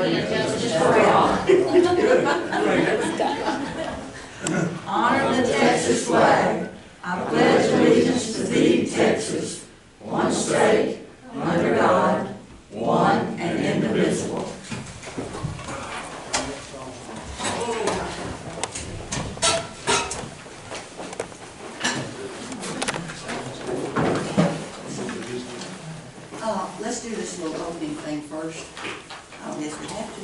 liberty, and justice for all. Honor the Texas flag. I pledge allegiance to thee, Texas, one state, under God, one and indivisible. Let's do this little opening thing first. I guess we have to.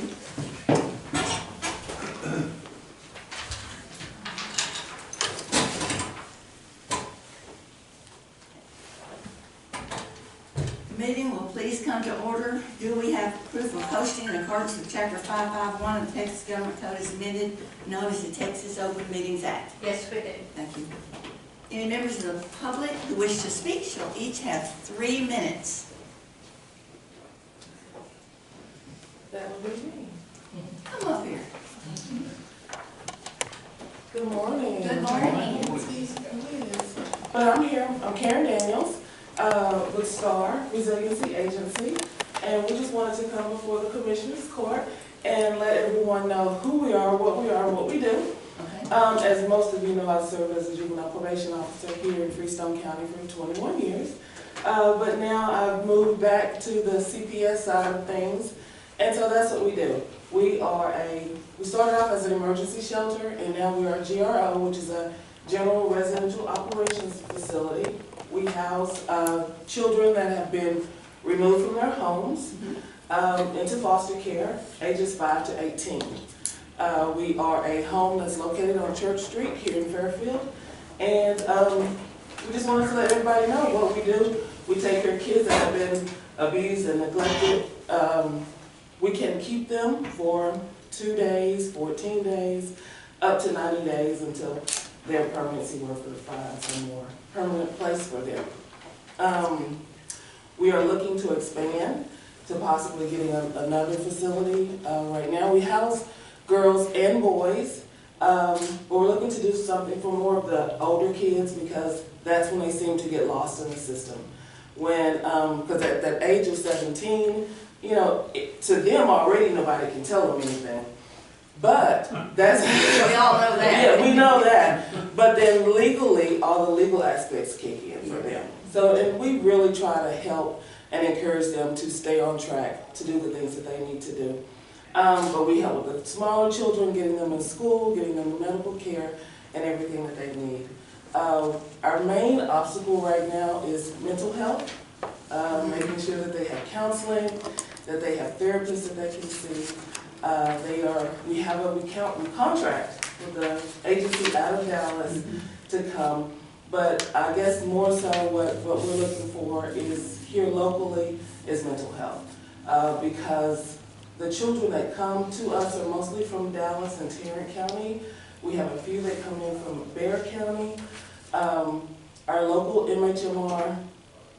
The meeting will please come to order. Do we have proof of posting in accordance with Chapter 551 of the Texas Government Code as amended, known as the Texas Open Meetings Act? Yes, we do. Thank you. Any members of the public who wish to speak shall each have 3 minutes. That would be me. Come up here. Good morning. Good morning. But I'm here. I'm Karen Daniels with STAR Resiliency Agency, and we just wanted to come before the Commissioner's Court and let everyone know who we are, and what we do. Okay. As most of you know, I served as a juvenile probation officer here in Freestone County for 21 years. But now I've moved back to the CPS side of things. And so that's what we do. We started off as an emergency shelter, and now we are a GRO, which is a General Residential Operations Facility. We house children that have been removed from their homes into foster care, ages 5 to 18. We are a home that's located on Church Street here in Fairfield, and we just wanted to let everybody know what we do. We take care of kids that have been abused and neglected. We can keep them for 2 days, 14 days, up to 90 days until their permanency worker finds a more permanent place for them. We are looking to expand to possibly getting another facility. Right now we house girls and boys, but we're looking to do something for more of the older kids because that's when they seem to get lost in the system. Because at that age of 17, you know, to them already nobody can tell them anything. But that's we all know that. Yeah, we know that. But then legally, all the legal aspects kick in for them. So, and we really try to help and encourage them to stay on track to do the things that they need to do. But we help with the smaller children, getting them in school, getting them medical care, and everything that they need. Our main obstacle right now is mental health, making sure that they have counseling, that they have therapists that they can see. We contract with the agency out of Dallas to come, but I guess more so what we're looking for is here locally is mental health, because the children that come to us are mostly from Dallas and Tarrant County. We have a few that come in from Bexar County. Our local MHMR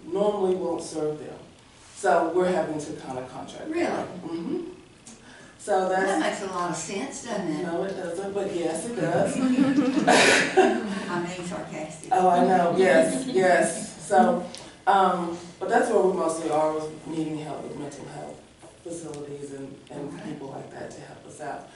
normally won't serve them. So we're having to kind of contract. Really? Mm-hmm. So that makes a lot of sense, doesn't it? No, it doesn't, but yes, it does. I'm being sarcastic. Oh, I know, yes, yes. So, but that's where we mostly are, is needing help with mental health facilities and people like that to help us out.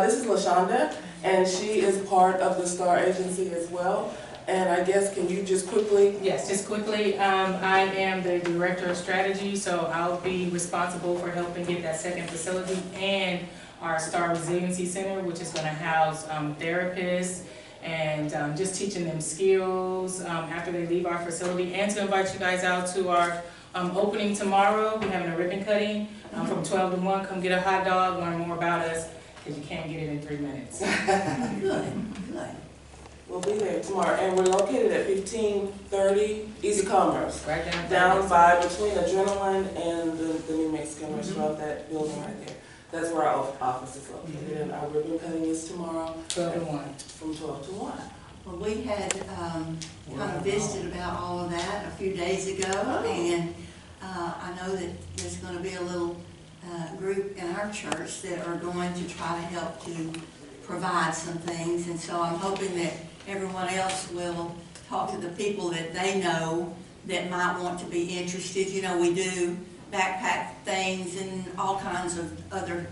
This is LaShonda, and she is part of the STAR agency as well. And I guess, can you just quickly? Yes, just quickly. I am the Director of Strategy, so I'll be responsible for helping get that second facility and our STAR Resiliency Center, which is going to house therapists and just teaching them skills after they leave our facility, and to invite you guys out to our opening tomorrow. We're having a ribbon cutting from 12 to 1. Come get a hot dog, learn more about us, because you can't get it in 3 minutes. Good, good. We'll be there tomorrow, and we're located at 1530 East Commerce, Right down by between Adrenaline and the New Mexican restaurant, that building right there. That's where our office is located, and our ribbon cutting is tomorrow. 12 to 1. From 12 to 1. Well, we had kind of visited about all of that a few days ago, and I know that there's going to be a little group in our church that are going to try to help to provide some things, and so I'm hoping that everyone else will talk to the people that they know that might want to be interested. You know, we do backpack things and all kinds of other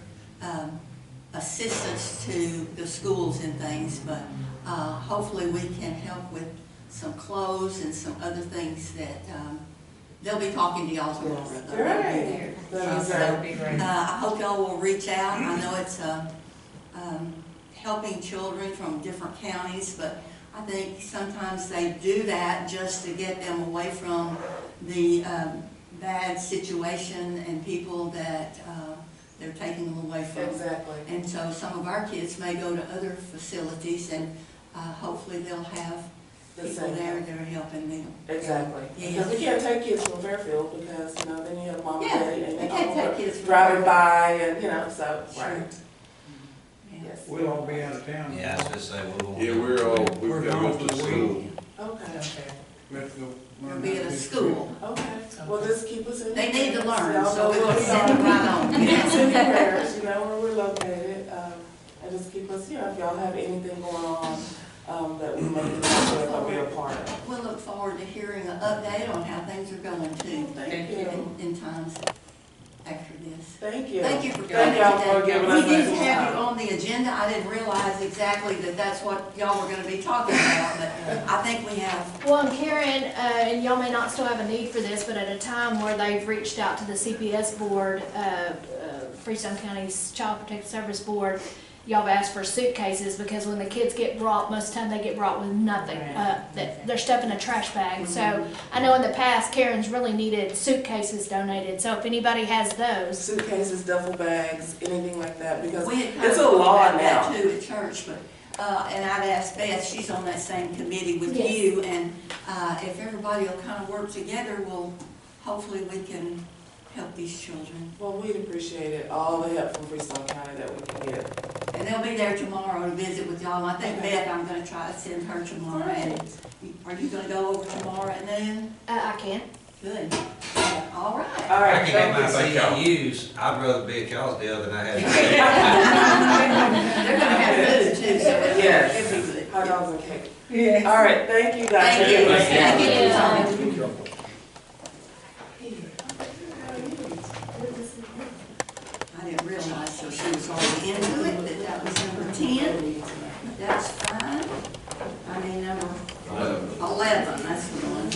assistance to the schools and things, but hopefully we can help with some clothes and some other things that they'll be talking to y'all tomorrow. Great. That would be great. I hope y'all will reach out. I know it's helping children from different counties, but I think sometimes they do that just to get them away from the bad situation and people that they're taking them away from. Exactly. And so some of our kids may go to other facilities, and hopefully they'll have The people same. there that are helping them. Exactly. Yeah. Because we can't take kids from Fairfield because, you know, then you have mom and Yeah, daddy and they they can't all take kids from driving Fairfield. by and, you know, so, Sure. right. Yeah. Yes. We'll all be out of town. Yeah, I was just saying, we're going. Yeah, we've We're got gone to for go the to week. school. Okay. Okay. We have to go They'll learn be how at to a do school. Okay. Well, just keep us in. They need to learn, Y'all so know we're where gonna we send them are. right on. Keep us in your prayers, you know, where we're located, and just keep us, you know, if y'all have anything going on, that we may be a part of. We'll look forward to hearing an update on how things are going too, Thank you. in times after this. Thank you. Thank you for Thank coming y'all for today. giving We us didn't that have you time. on the agenda. I didn't realize exactly that that's what y'all were gonna be talking about, but I think we have. Well, and Karen, and y'all may not still have a need for this, but at a time where they've reached out to the CPS board, Freestone County's Child Protective Service Board, y'all have asked for suitcases because when the kids get brought, most of the time they get brought with nothing. They're stuff in a trash bag. So I know in the past Karen's really needed suitcases donated. So if anybody has those, Suitcases, duffel bags, anything like that, because We had kind it's of a talked law about that now. too at church, but, and I've asked Beth, she's on that same committee with Yes. you, and, if everybody will kind of work together, well, hopefully we can help these children. Well, we'd appreciate it, all the help from Freestone County that we can get. And they'll be there tomorrow to visit with y'all, and I think Beth, I'm gonna try to send her tomorrow, and are you gonna go over tomorrow at noon? I can. Good. All right. All I right, can get my thank you. CEUs, I'd rather be at y'all's deal than I had. They're gonna have food too, so Yes. it'll be good. Hot dogs and cake. Yeah. All right, thank you guys. Thank you. Thank you. Thank you. I didn't realize, so she was already into it, that was number 10, but that's fine. I mean, number 11, that's the one.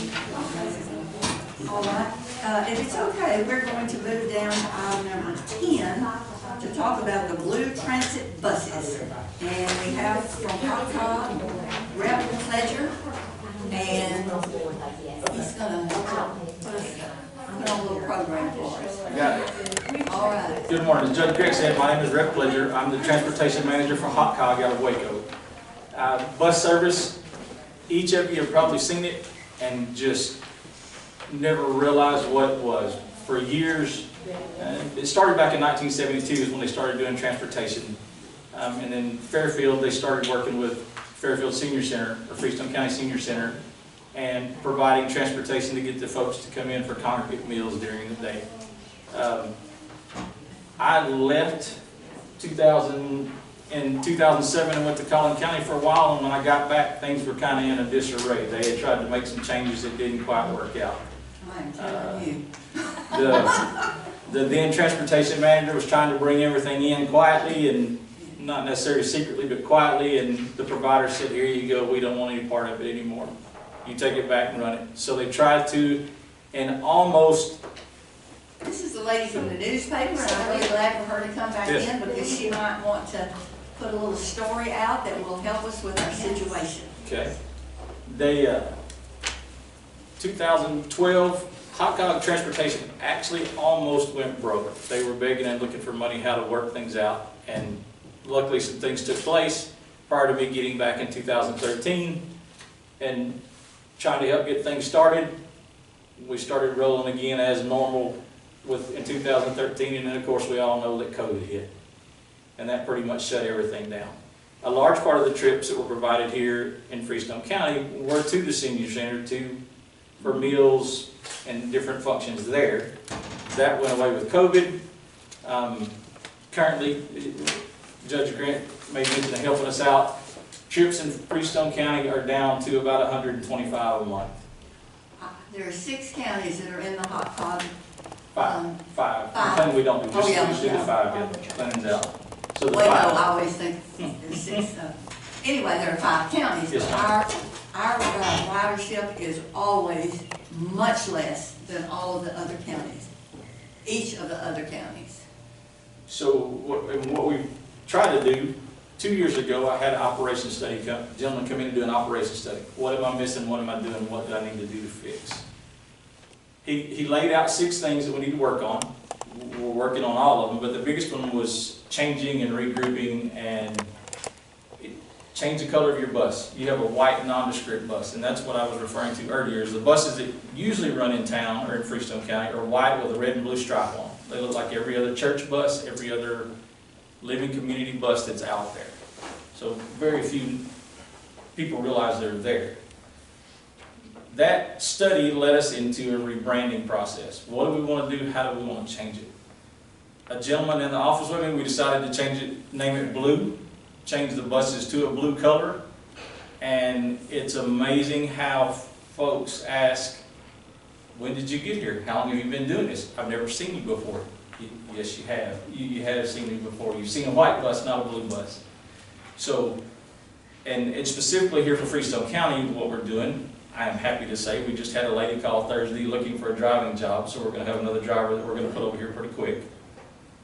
All right, if it's okay, we're going to move down to item number 10 to talk about the blue transit buses. And we have from Comm, Rep. Pledger, and he's gonna put on a little program for us. Got it. All right. Good morning, as Judge Greg said, my name is Rep. Pledger. I'm the transportation manager for Hot Cog out of Waco. Bus service, each of you have probably seen it and just never realized what it was. For years, it started back in 1972 is when they started doing transportation. And then Fairfield, they started working with Fairfield Senior Center, or Freestone County Senior Center, and providing transportation to get the folks to come in for congregate meals during the day. I left in 2007 and went to Collin County for a while, and when I got back, things were kind of in a disarray. They had tried to make some changes that didn't quite work out. I'm telling you. The then transportation manager was trying to bring everything in quietly, and not necessarily secretly, but quietly, and the provider said, here you go, we don't want any part of it anymore. You take it back and run it. So they tried to, and almost. This is the lady from the newspaper, and I'm really glad for her to come back Yes. in because she might want to put a little story out that will help us with our situation. Okay. They, 2012, Hot Cog Transportation actually almost went broke. They were begging and looking for money how to work things out, and luckily some things took place prior to me getting back in 2013 and trying to help get things started. We started rolling again as normal in 2013, and then of course we all know that COVID hit, and that pretty much shut everything down. A large part of the trips that were provided here in Freestone County were to the senior center for meals and different functions there. That went away with COVID. Currently, Judge Grant made mention of helping us out. Trips in Freestone County are down to about 125 a month. There are 6 counties that are in the hot cog Um, Five. Five. McLean we don't do, Oh, yeah, just do the yeah. 5, yeah. McLean's out. So the Well, no, 5. I always think there's 6. Anyway, there are 5 counties, Yes, but ma'am. our ridership is always much less than all of the other counties, each of the other counties. So what we tried to do, 2 years ago, I had an operations study, gentleman come in and do an operations study. What am I missing, what am I doing, what do I need to do to fix? He laid out 6 things that we need to work on. We're working on all of them, but the biggest one was changing and regrouping and change the color of your bus. You have a white nondescript bus, and that's what I was referring to earlier, is the buses that usually run in town or in Freestone County are white with a red and blue stripe on. They look like every other church bus, every other living community bus that's out there. So very few people realize they're there. That study led us into a rebranding process. What do we want to do? How do we want to change it? A gentleman in the office with me, we decided to change it, name it blue, change the buses to a blue color, and it's amazing how folks ask, when did you get here? How long have you been doing this? I've never seen you before. Yes, you have. You have seen me before. You've seen a white bus, not a blue bus. So, and specifically here for Freestone County, what we're doing, I am happy to say, we just had a lady call Thursday looking for a driving job, so we're going to have another driver that we're going to put over here pretty quick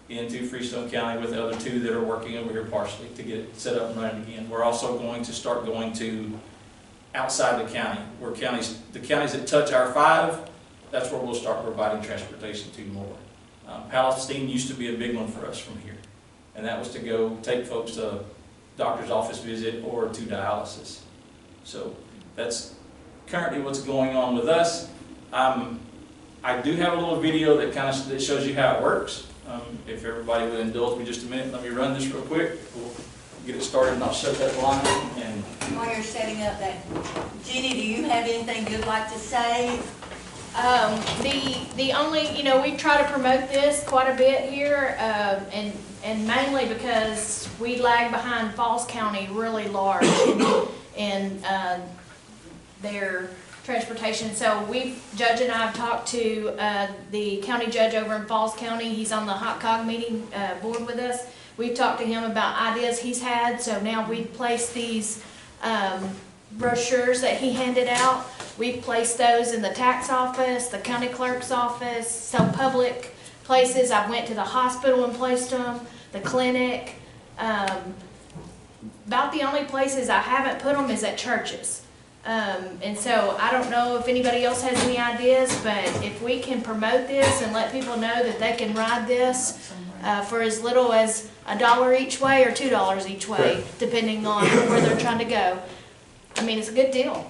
into Freestone County with the other 2 that are working over here partially to get it set up and running again. We're also going to start going to outside the county, where the counties that touch our 5, that's where we'll start providing transportation to more. Palestine used to be a big one for us from here, and that was to go take folks to a doctor's office visit or to dialysis. So that's currently what's going on with us. I do have a little video that that shows you how it works. If everybody would indulge me just a minute, let me run this real quick. We'll get it started and I'll shut that line and While you're setting up that, Jenny, do you have anything you'd like to say? The only, we try to promote this quite a bit here, and mainly because we lag behind Falls County really large in their transportation. So Judge and I have talked to the county judge over in Falls County. He's on the Hot Cog meeting board with us. We've talked to him about ideas he's had, so now we've placed these brochures that he handed out. We've placed those in the tax office, the county clerk's office, some public places. I went to the hospital and placed them, the clinic. About the only places I haven't put them is at churches. And so I don't know if anybody else has any ideas, but if we can promote this and let people know that they can ride this for as little as $1 each way or $2 each way, depending on where they're trying to go. I mean, it's a good deal.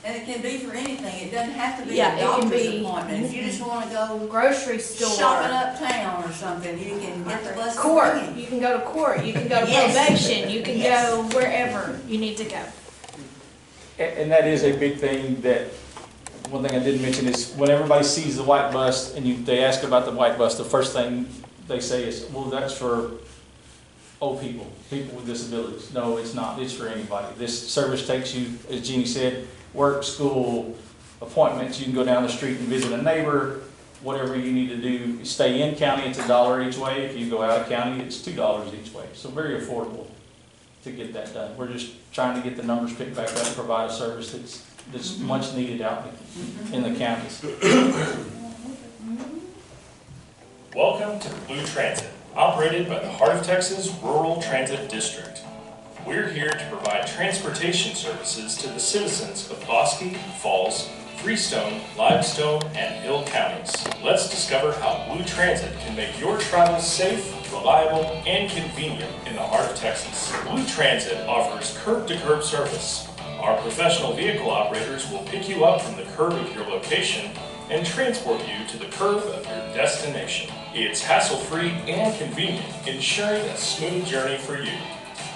And it can be for anything. It doesn't have to be Yeah, a it can doctor's be- appointment. If you just want to go Grocery store. shopping uptown or something, you can get the bus. Court, free. you can go to court, you can go to Yes. probation, you can go wherever you need to go. And that is a big thing that, one thing I didn't mention is when everybody sees the white bus and they ask about the white bus, the first thing they say is, well, that's for old people, people with disabilities. No, it's not. It's for anybody. This service takes you, as Jeannie said, work, school, appointments. You can go down the street and visit a neighbor, whatever you need to do. Stay in county, it's $1 each way. If you go out of county, it's $2 each way. So very affordable to get that done. We're just trying to get the numbers picked back up and provide a service that's much needed out in the counties. Welcome to Blue Transit, operated by the Heart of Texas Rural Transit District. We're here to provide transportation services to the citizens of Bosque, Falls, Freestone, Limestone, and Hill counties. Let's discover how Blue Transit can make your travel safe, reliable, and convenient in the heart of Texas. Blue Transit offers curb-to-curb service. Our professional vehicle operators will pick you up from the curb of your location and transport you to the curb of your destination. It's hassle-free and convenient, ensuring a smooth journey for you.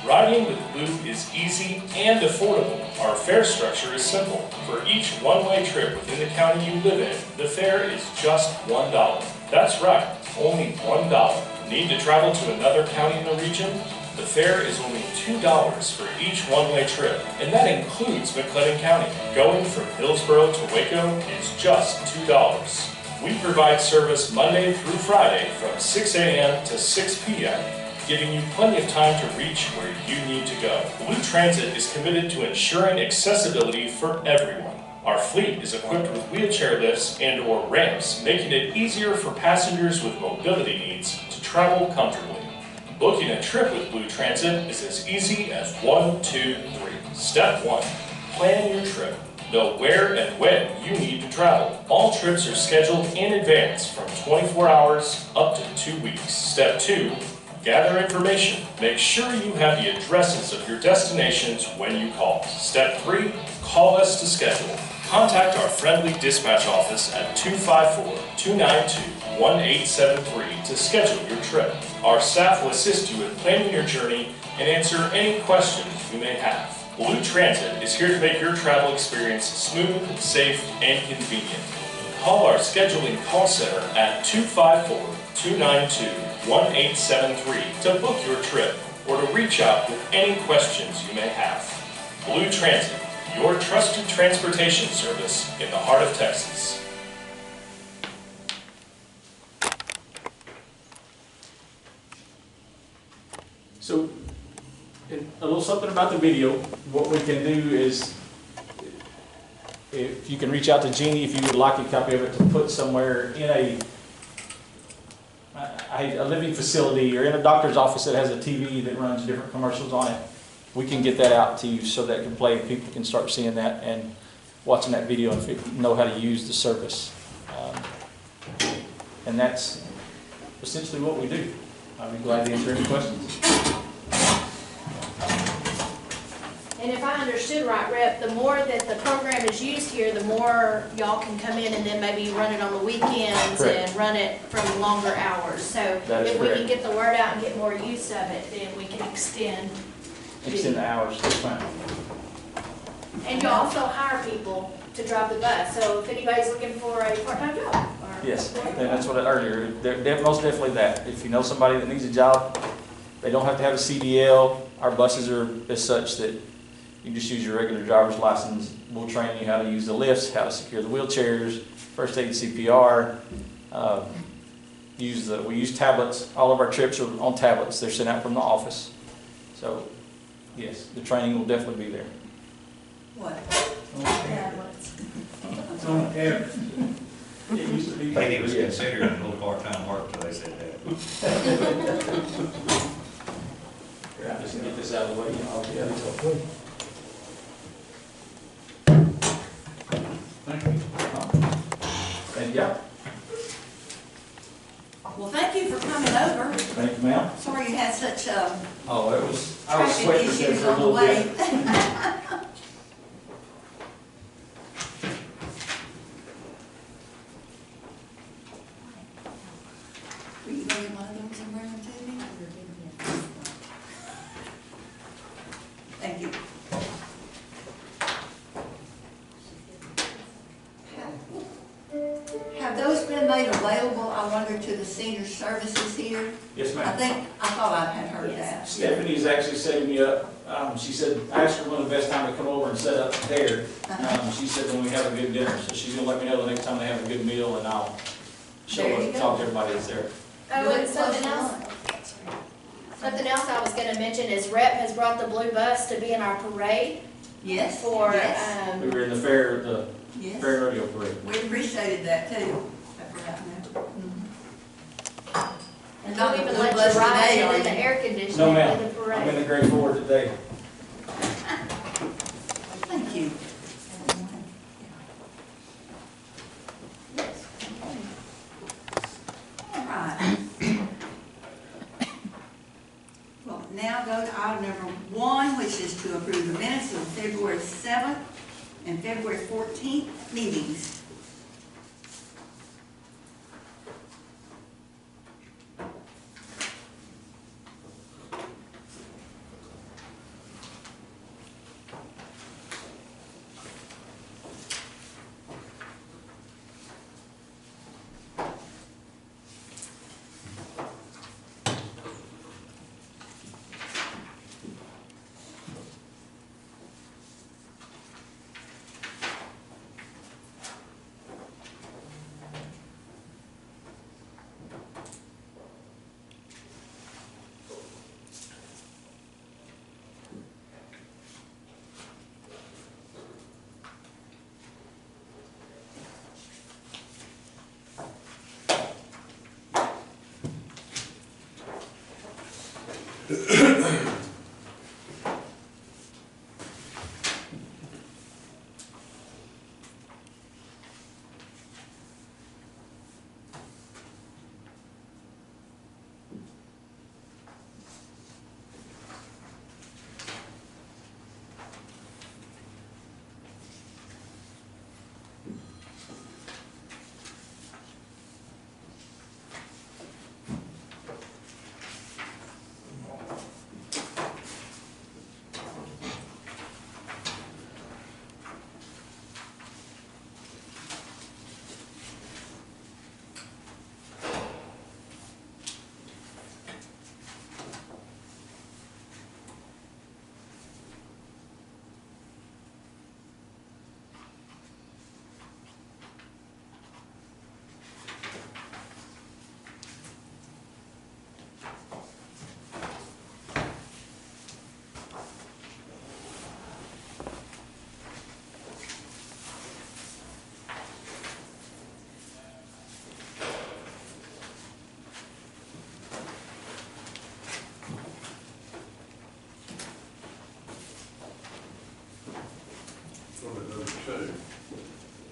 Riding with Blue is easy and affordable. Our fare structure is simple. For each one-way trip within the county you live in, the fare is just $1. That's right, only $1. Need to travel to another county in the region? The fare is only $2 for each one-way trip, and that includes McLennan County. Going from Hillsborough to Waco is just $2. We provide service Monday through Friday from 6 a.m. to 6 p.m., giving you plenty of time to reach where you need to go. Blue Transit is committed to ensuring accessibility for everyone. Our fleet is equipped with wheelchair lifts and/or ramps, making it easier for passengers with mobility needs to travel comfortably. Booking a trip with Blue Transit is as easy as 1, 2, 3. Step 1. Plan your trip. Know where and when you need to travel. All trips are scheduled in advance from 24 hours up to 2 weeks. Step 2. Gather information. Make sure you have the addresses of your destinations when you call. Step 3. Call us to schedule. Contact our friendly dispatch office at 254-292-1873 to schedule your trip. Our staff will assist you with planning your journey and answer any questions you may have. Blue Transit is here to make your travel experience smooth, safe, and convenient. Call our scheduling call center at 254-292-1873 to book your trip or to reach out with any questions you may have. Blue Transit, your trusted transportation service in the heart of Texas. So, a little something about the video. What we can do is, if you can reach out to Jeannie, if you would like a copy of it to put somewhere in a living facility or in a doctor's office that has a TV that runs different commercials on it, we can get that out to you so that it can play. People can start seeing that and watching that video and know how to use the service. And that's essentially what we do. I'll be glad to answer any questions. And if I understood right, Rep, the more that the program is used here, the more y'all can come in and then maybe run it on the weekends Correct. and run it from longer hours. So That is if we can correct. get the word out and get more use of it, then we can extend. Extend the hours, that's fine. And you also hire people to drive the bus. So if anybody's looking for a part-time job. or- Yes, and that's what I earlier, most definitely that. If you know somebody that needs a job, they don't have to have a CDL. Our buses are as such that you just use your regular driver's license. We'll train you how to use the lifts, how to secure the wheelchairs, first aid, CPR. We use tablets. All of our trips are on tablets. They're sent out from the office. So, yes, the training will definitely be there. What? It's on air. It used to be. I think it was considered a little part-time work until they said that. Yeah, just to get this out of the way, and I'll be out of Thank you. And yeah, Well, thank you for coming over. thank you, ma'am. Sorry you had such Oh, I was traffic sweating there issues for a on the little way. bit. Will you bring one of them somewhere to me? Thank you. Have those been made available, I wonder, to the senior services here? Yes, I ma'am. thought I had heard that. Stephanie's actually setting me up. She said, ask her when the best time to come over and set up there. She said when we have a good dinner, so she's gonna let me know the next time they have a good meal, and I'll show There up you and go. talk to everybody that's there. Oh, Good and something close else, line. something else I was gonna mention is Rep has brought the blue bus to be in our parade Yes, for, yes, We were in the fair yes. rodeo parade. We appreciated that too. I forgot now. and Not they'll the even blue let bus you ride today, it are in the you? air conditioning No, in ma'am. the I'm in parade. the grade 4 today. Thank you. All right. Well, now go to item number 1, which is to approve the minutes of February 7th and February 14th meetings. 2,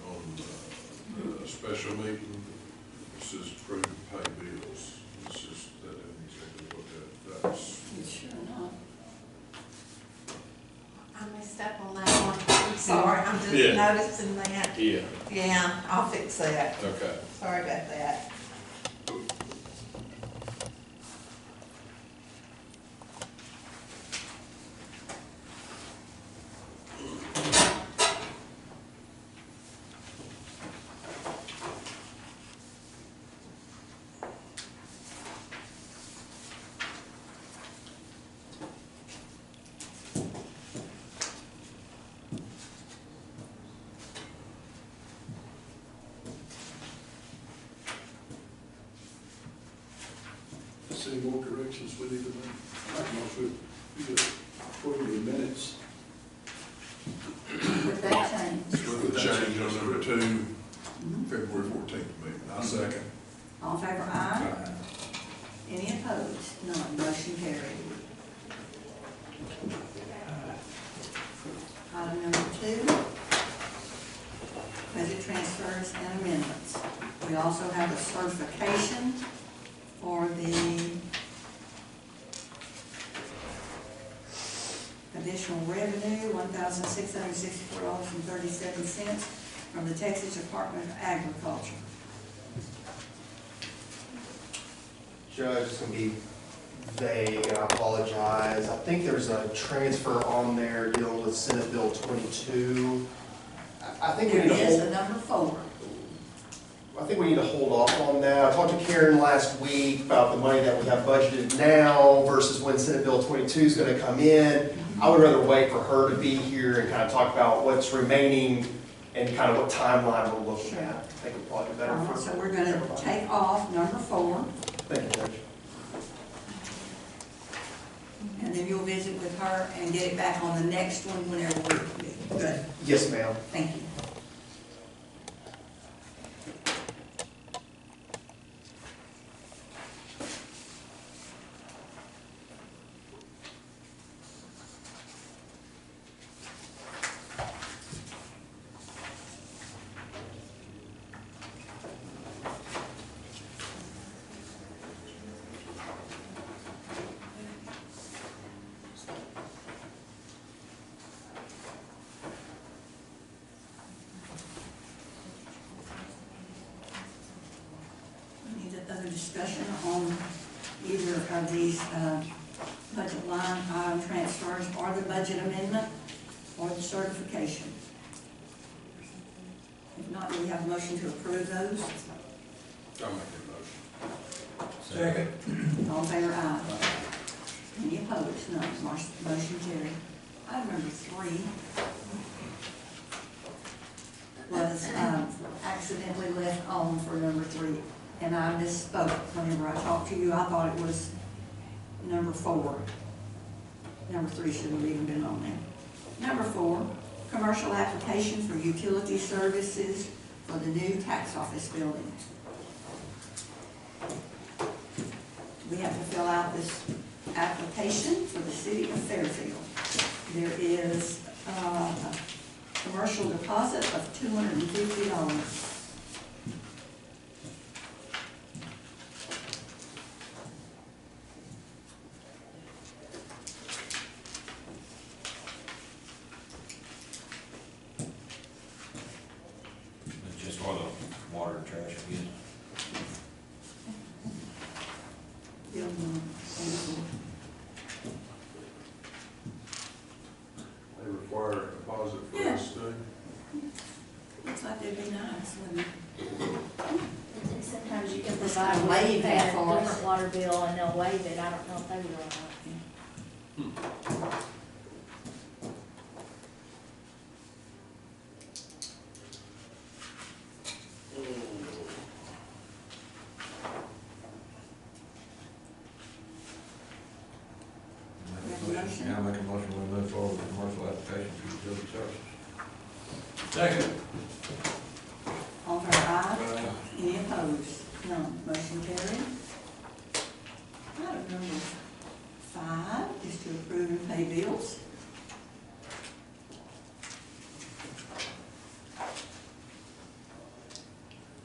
on special meeting, this is approved to pay bills. This is, that isn't exactly what that's. Sure not. I messed up on that one. I'm sorry, I'm just Yeah. noticing that. Yeah. Yeah, I'll fix that. Okay. Sorry about that. Any more corrections we need to make? I can also, we could approve the minutes. With that change. With the change on number 2, February 14th meeting. I second. All in favor, aye. Any opposed? None. Motion carried. Item number 2, budget transfers and amendments. We also have a certification for the additional revenue, $1,664.37 from the Texas Department of Agriculture. Judge, it's going to be vague, and I apologize. I think there's a transfer on there dealing with Senate Bill 22. I think we There need to is hold, a number 4. I think we need to hold off on that. I talked to Karen last week about the money that we have budgeted now versus when Senate Bill 22 is going to come in. I would rather wait for her to be here and kind of talk about what's remaining and kind of what timeline we're looking at. I think it would probably be better for So we're gonna take off number 4, Thank you, Judge. and then you'll visit with her and get it back on the next one whenever we're good. Yes, ma'am. Thank you. Any other discussion on either of these budget line item transfers or the budget amendment or the certification? If not, do we have a motion to approve those? I'll make a motion. Second. All in favor, aye. Any opposed? None. Motion carried. Item number 3 was accidentally left on for number 3. And I misspoke whenever I talked to you. I thought it was number 4. Number 3 shouldn't have even been on there. Number 4, commercial application for utility services for the new tax office building. We have to fill out this application for the city of Fairfield. There is a commercial deposit of $250. It's just for the water and trash again. They require a deposit for Yeah. this thing. Looks like they'd be nice, wouldn't it? Sometimes you can Just provide, kinda waive pay that a for us. different water bill and they'll waive it, I don't know if they will or not. Now make a motion, we move forward with commercial application for utility services. Second. All fair aye? Any opposed? None. Motion carried. Item number 5 is to approve and pay bills.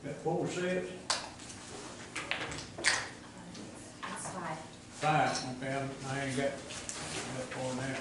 Got 4 sets? That's fine. 5, okay, I ain't got 4 now.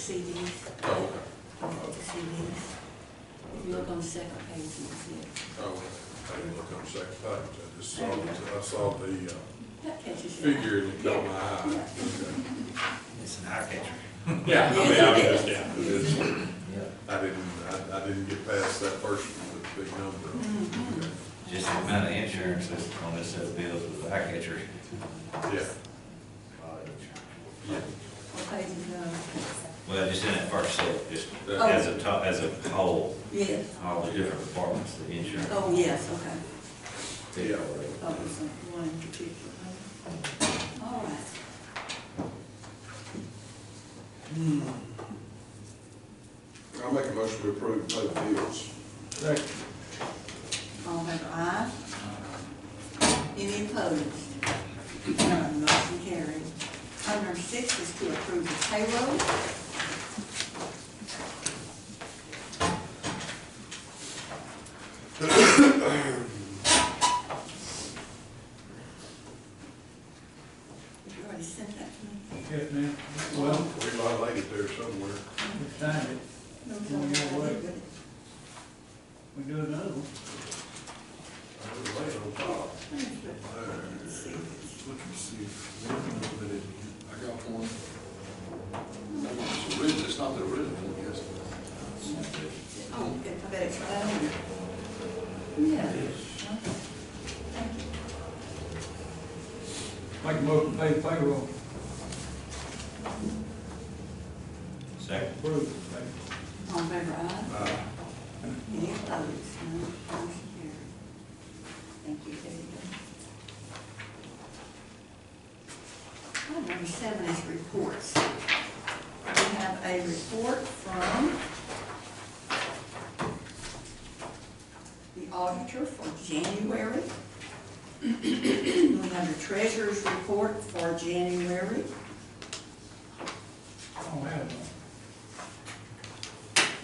CDs, Oh, the CDs. If you look on the second page, you can see it. okay. I didn't look on the second page. I saw the That catches your eye. figure and it caught my eye. Yeah. Okay. It's an eye catcher. Yeah, I mean, I was just, yeah, it is. Yeah. I didn't get past that first one with the big number. Mhm. Okay. Just the amount of insurance that's on this set of bills with the eye catcher. Yeah. What page is that? Well, just in that first set, just Oh. as a top, as a whole, Yes. all the different departments, the insurance. Oh, yes, okay. Yeah. Oh, it's one in particular. All right. I'll make a motion to approve pay the bills. Second. All in favor, aye. Any opposed? None, motion carried. Item number 6 is to approve the payroll. You already sent that to me? Yes, ma'am. Well, We violated there somewhere. we signed it. No, Oh, yeah, what? but We do another one. I was laying on top. let's see. Look and see. I got one. It's original, it's not the original, I guess. Oh, okay, I bet it's right on there. Yeah. Okay. Thank you. Make a motion to pay the payroll. Second. Approved. All in favor, aye. Any opposed? No, motion carried. Thank you, there you go. Item number 7 is reports. We have a report from the auditor for January. We have the treasurer's report for January. I don't have one.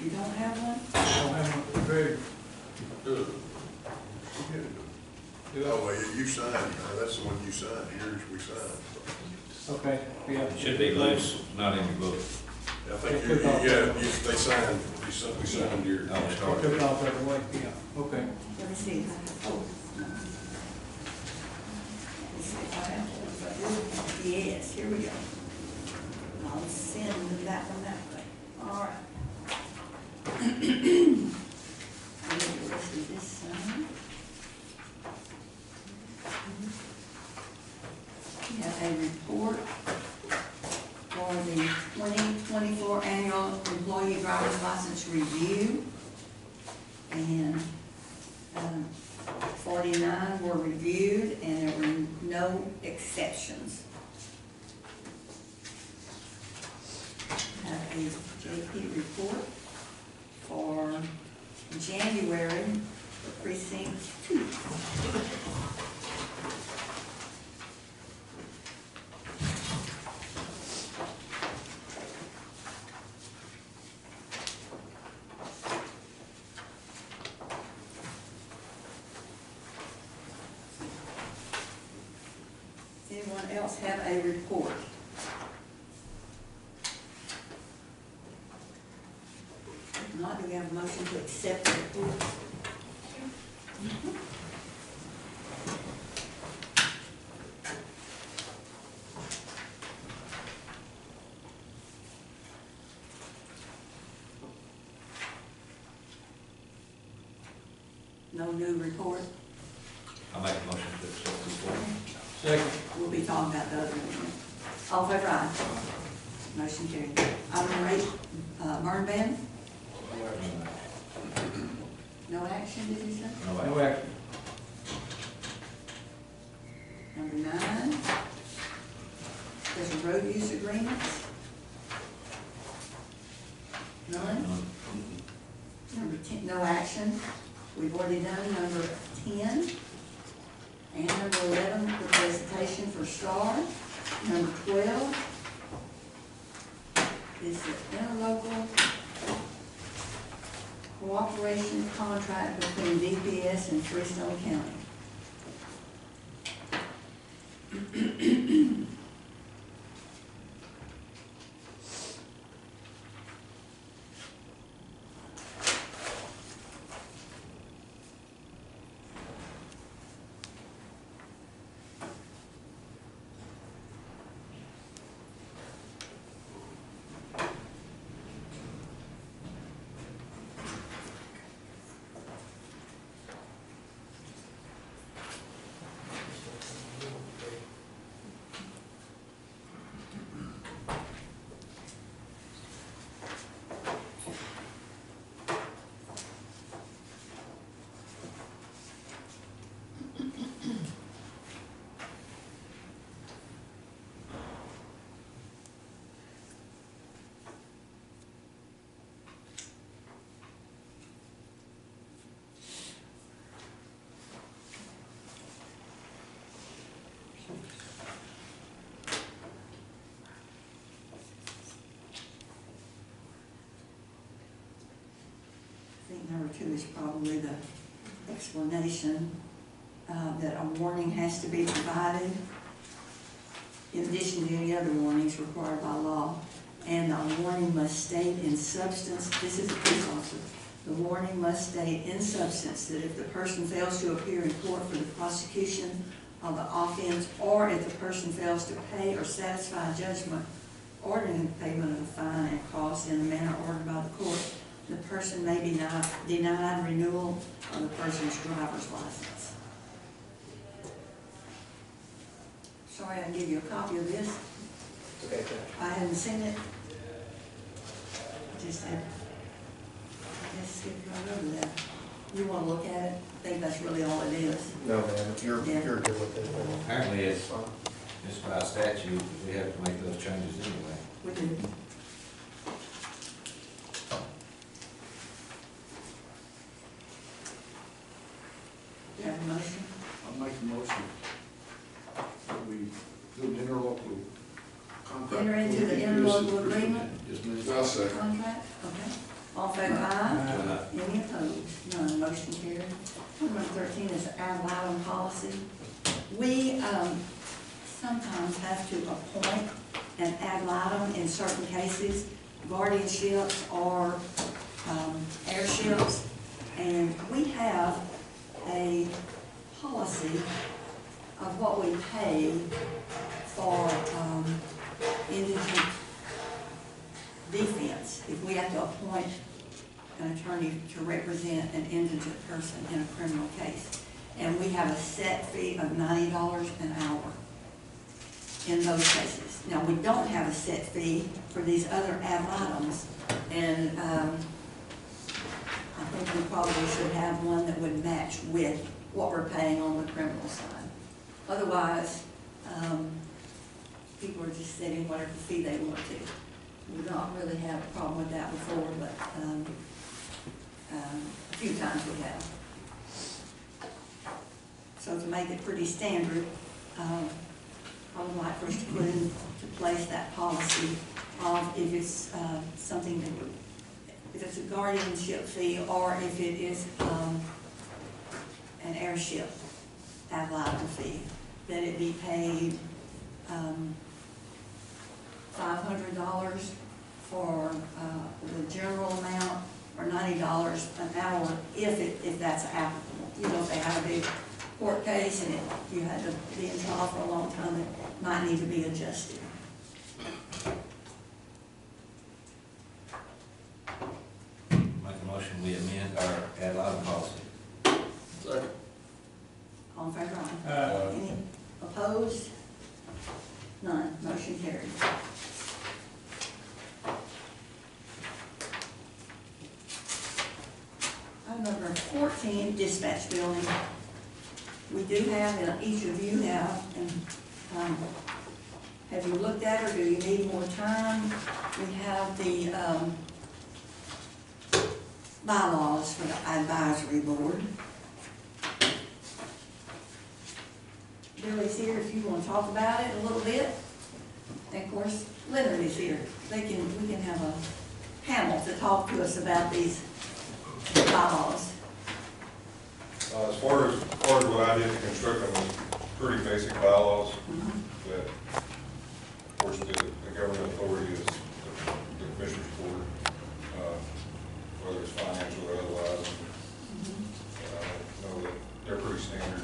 You don't have one? I don't have one for treasurer. Do Oh, well, you signed, that's the one you signed, yours we signed. Okay, yeah. It should be loose, not in your book. I think they signed, we signed yours. Oh, I start. took it off that way, yeah, okay. Let me see. Oh. Let me see if I have one. Yes, here we go. I'll send that one that way. All right. I need the rest of this signed. We have a report for the 2024 annual employee driver's license review. And 49 were reviewed and there were no exceptions. Have a JP report for January for precinct 2. Anyone else have a report? If not, do we have a motion to accept the report? No new report? I'll make a motion to accept the report. Second. We'll be talking about the other one. All in favor, aye. Motion carried. Item number 8, burn ban. No action, did you say? No action. Number 9, there's a road use agreement. None. Number 10, no action. We've already done number 10. And number 11, the presentation for STAR. Number 12 is the interlocal cooperation contract between DPS and Freestone County. to is probably the explanation that a warning has to be provided in addition to any other warnings required by law. And a warning must state in substance, this is a police officer, the warning must state in substance that if the person fails to appear in court for the prosecution of the offense, or if the person fails to pay or satisfy judgment ordering the payment of the fine and costs in the manner ordered by the court, the person may be denied renewal of the person's driver's license. Sorry, I didn't give you a copy of this. Okay, I hadn't seen it. Just had, I guess, skipped right over that. You want to look at it? I think that's really all it is. no, man, you're Yeah. good with it. Apparently, it's by statute, we have to make those changes anyway. We do. You have a motion? I'll make a motion that we do an interlocal contract. Enter into the interlocal agreement? Yes, ma'am. I'll second. Contract? Okay. All in favor, aye? Any opposed? None, motion carried. Number 13 is ad litem policy. We sometimes have to appoint an ad litem in certain cases, guardianships or airships, and we have a policy of what we pay for indigent defense, if we have to appoint an attorney to represent an indigent person in a criminal case. And we have a set fee of $90 an hour in those cases. Now, we don't have a set fee for these other ad litems, and I think we probably should have one that would match with what we're paying on the criminal side. Otherwise, people are just setting whatever fee they want to. We've not really had a problem with that before, but a few times we have. So to make it pretty standard, I would like for us to put into place that policy of if it's something that would, if it's a guardianship fee or if it is an airship ad litem fee, that it be paid $500 for the general amount, or $90 an hour if that's applicable. You know, if they have a big court case and you had to be in trial for a long time, it might need to be adjusted. Make a motion, we amend our ad litem policy. Second. All in favor, aye? Any opposed? None, motion carried. Item number 14, dispatch building. We do have, and each of you have, and have you looked at it, or do you need more time? We have the bylaws for the advisory board. Billy's here if you want to talk about it a little bit. And of course, Leonard is here. We can have a panel to talk to us about these bylaws. As far as what I did to construct them was pretty basic bylaws that, of course, the government authority is the commissioner's court, whether it's financial or otherwise. Know that they're pretty standard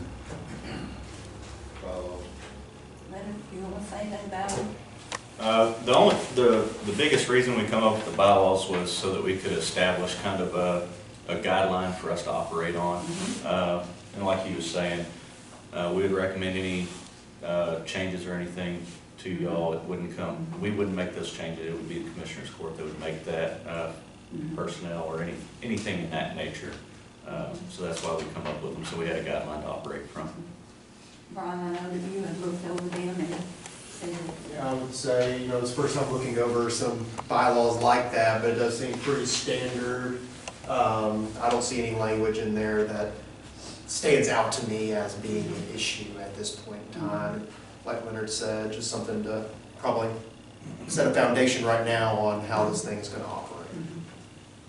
bylaws. Leonard, you want to say anything about it? The biggest reason we come up with the bylaws was so that we could establish kind of a guideline for us to operate on. And like he was saying, we would recommend any changes or anything to y'all. It wouldn't come, we wouldn't make those changes. It would be the commissioner's court that would make that personnel or anything in that nature. So that's why we come up with them, so we had a guideline to operate from. Brian, I know that you have looked over them and said, Yeah, I would say, you know, it's the first time looking over some bylaws like that, but it does seem pretty standard. I don't see any language in there that stands out to me as being an issue at this point in time. Like Leonard said, just something to probably set a foundation right now on how this thing is going to operate.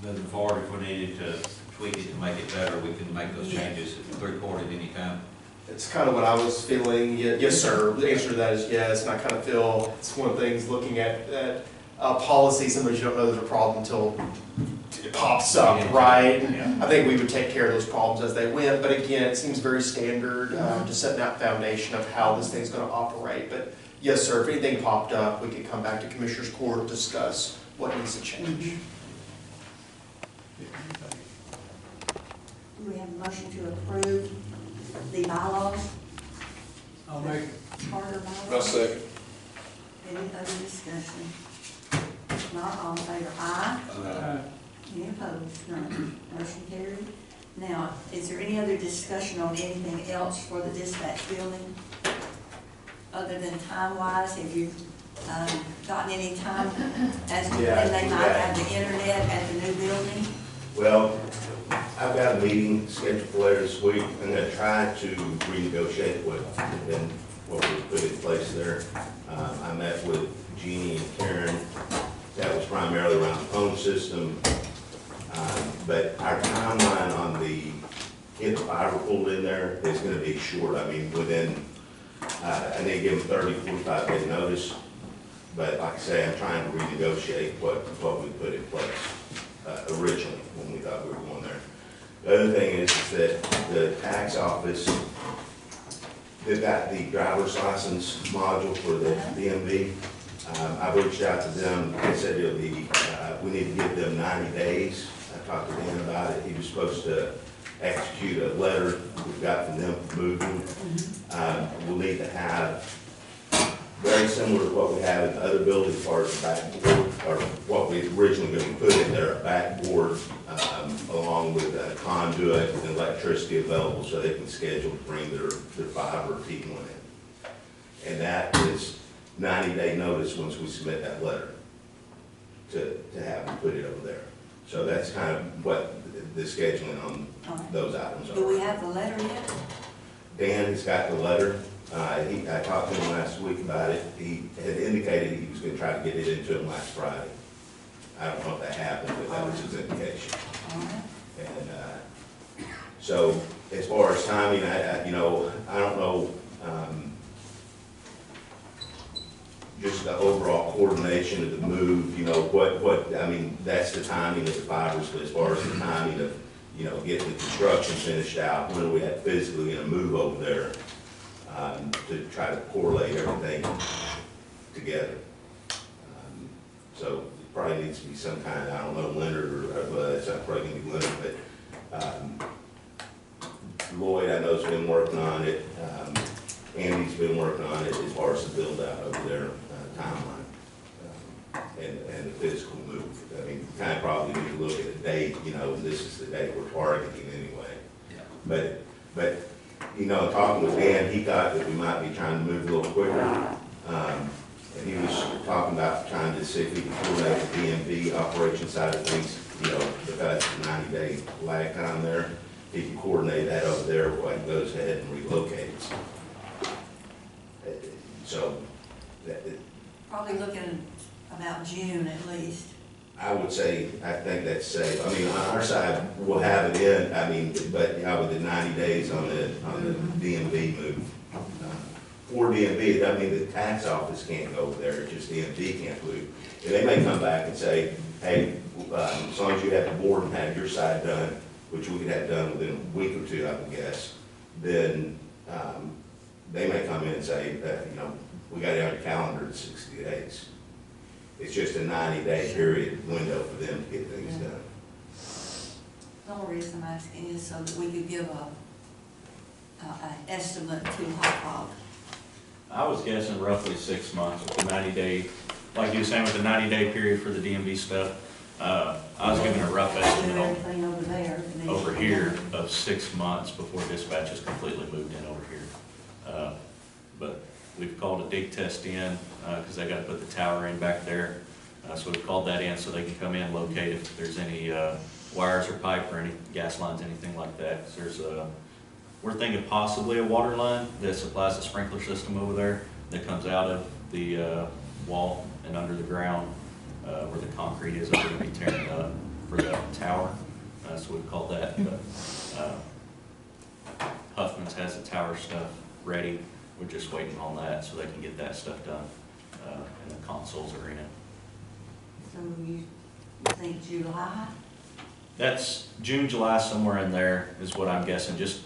Moving forward, if we needed to tweak it to make it better, we can make those changes recorded anytime. It's kind of what I was feeling. Yes, sir. The answer to that is yes. And I kind of feel it's one of the things looking at policy, sometimes you don't know there's a problem until it pops up, right? And I think we would take care of those problems as they went. But again, it seems very standard, just setting that foundation of how this thing's going to operate. But yes, sir, if anything popped up, we could come back to Commissioner's Court and discuss what needs to change. Do we have a motion to approve the bylaws? I'll make it. Charter bylaws? I second. Any other discussion? If not, all in favor, aye. Any opposed? None. Motion carried. Now, is there any other discussion on anything else for the dispatch building? Other than time-wise, have you gotten any time as to when they might have the internet at the new building? Well, I've got a meeting scheduled for later this week. I'm gonna try to renegotiate what we put in place there. I met with Jeannie and Karen. That was primarily around the phone system. But our timeline on getting fiber pulled in there is gonna be short. I mean, within, I need to give them 30, 45 day notice. But like I say, I'm trying to renegotiate what we put in place originally when we thought we were going there. The other thing is that the tax office, they've got the driver's license module for the DMV. I've reached out to them. They said it'll be, we need to give them 90 days. I talked to Dan about it. He was supposed to execute a letter we've got from them moving. We'll need to have, very similar to what we have in other buildings as far as the backboard, or what we originally going to put in there, a backboard along with a conduit and electricity available so they can schedule to bring their fiber or T1 in. And that is 90-day notice once we submit that letter to have them put it over there. So that's kind of what the scheduling on those items are. Do we have the letter yet? Dan has got the letter. I talked to him last week about it. He had indicated he was going to try to get it into him last Friday. I don't know if that happened, but that was his indication. And so as far as timing, I don't know, just the overall coordination of the move, I mean, that's the timing of the fibers, but as far as the timing of, getting the construction finished out, when are we physically going to move over there to try to correlate everything together. So it probably needs to be some kind, I don't know, Leonard it's not probably going to be Leonard, but Lloyd, I know, has been working on it. Andy's been working on it as far as the build out over there, timeline, and the physical move. I mean, kind of probably need to look at the date, this is the date we're targeting anyway. Yeah. But talking with Dan, he thought that we might be trying to move a little quicker. And he was talking about trying to see if we can coordinate the DMV operation side of things, because it's a 90-day lag time there. He can coordinate that over there while he goes ahead and relocates. So, Probably looking about June at least. I would say, I think that's safe. I mean, on our side, we'll have it in, but with the 90 days on the DMV move. For DMV, it doesn't mean the tax office can't go over there, it's just DMV can't move. And they may come back and say, hey, as long as you have the board and have your side done, which we could have done within a week or two, I would guess, then they may come in and say that, we got it on your calendar in 60 days. It's just a 90-day period window for them to get things done. The only reason I'm asking is so that we could give an estimate to Hawk. I was guessing roughly 6 months with the 90-day, like you were saying with the 90-day period for the DMV stuff. I was giving a rough estimate over here of 6 months before dispatch is completely moved in over here. But we've called a dig test in because they got to put the tower in back there. So we've called that in so they can come in, locate if there's any wires or pipe or any gas lines, anything like that. We're thinking possibly a water line that supplies the sprinkler system over there that comes out of the wall and under the ground where the concrete is going to be tearing up for the tower. so we've called that, but, Huffman's has the tower stuff ready. We're just waiting on that so they can get that stuff done, and the consoles are in. So you think July? That's June, July, somewhere in there is what I'm guessing, just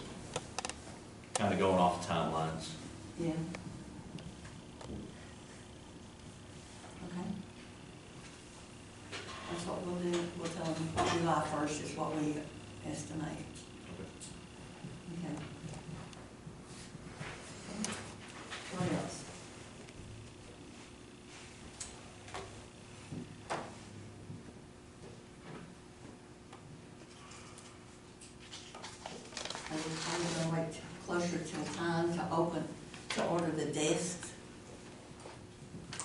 kind of going off the timelines. Yeah. Okay. That's what we'll do. We'll tell them July 1st is what we estimate. Okay. What else? I'm gonna wait closer till time to order the desks.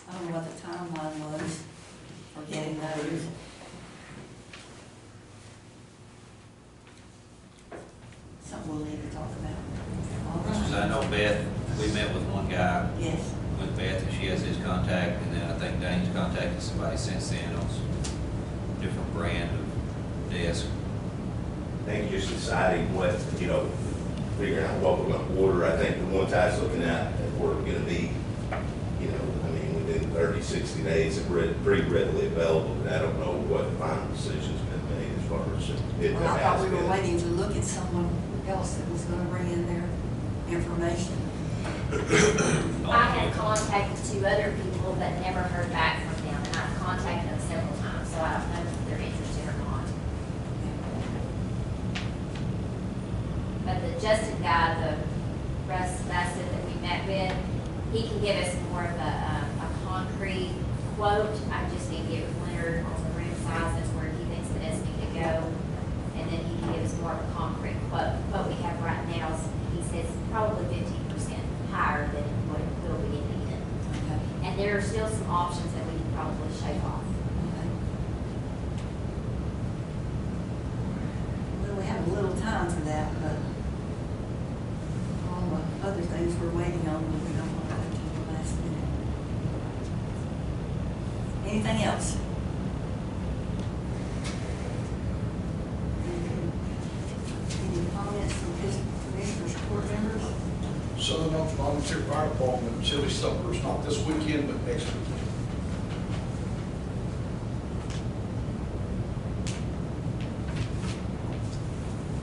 I don't know what the timeline was for getting those. Something we'll need to talk about. Because I know Beth, we met with one guy Yes. with Beth, and she has his contact, and then I think Dane's contacted somebody since then on some different brand of desk. I think just deciding what, figuring out what we're gonna order. I think the ones I was looking at were gonna be, within 30, 60 days, they're pretty readily available, but I don't know what the final decision's been made as far as it Well, I has thought we were been. waiting to look at someone else that was gonna bring in their information. I had contacted 2 other people, but never heard back from them, and I've contacted them several times, so I don't know if they're interested or not. But the Justin guy, the Russ Bassett that we met with, he can give us more of a concrete quote. I just need to get with Leonard on the room sizes where he thinks the desk need to go, and then he can give us more of a concrete quote. What we have right now is, he says, probably 15% higher than what it will be in the end. Okay. And there are still some options that we can probably shave off. Okay. Well, we have a little time for that, but all the other things we're waiting on, we don't want to wait until the last minute. Anything else? Any comments from commissioners, court members? Southern Oaks Volunteer Fire Department chili suppers, not this weekend, but next weekend.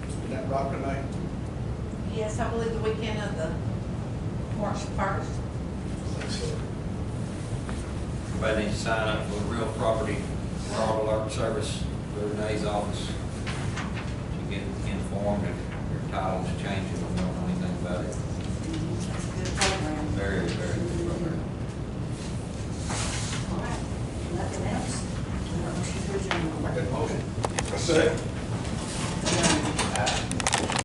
Is that right, Renee? Yes, I believe the weekend of the March 1st. I think so. Everybody needs to sign up for real property fraud alert service through Renee's office to get informed if your title is changing.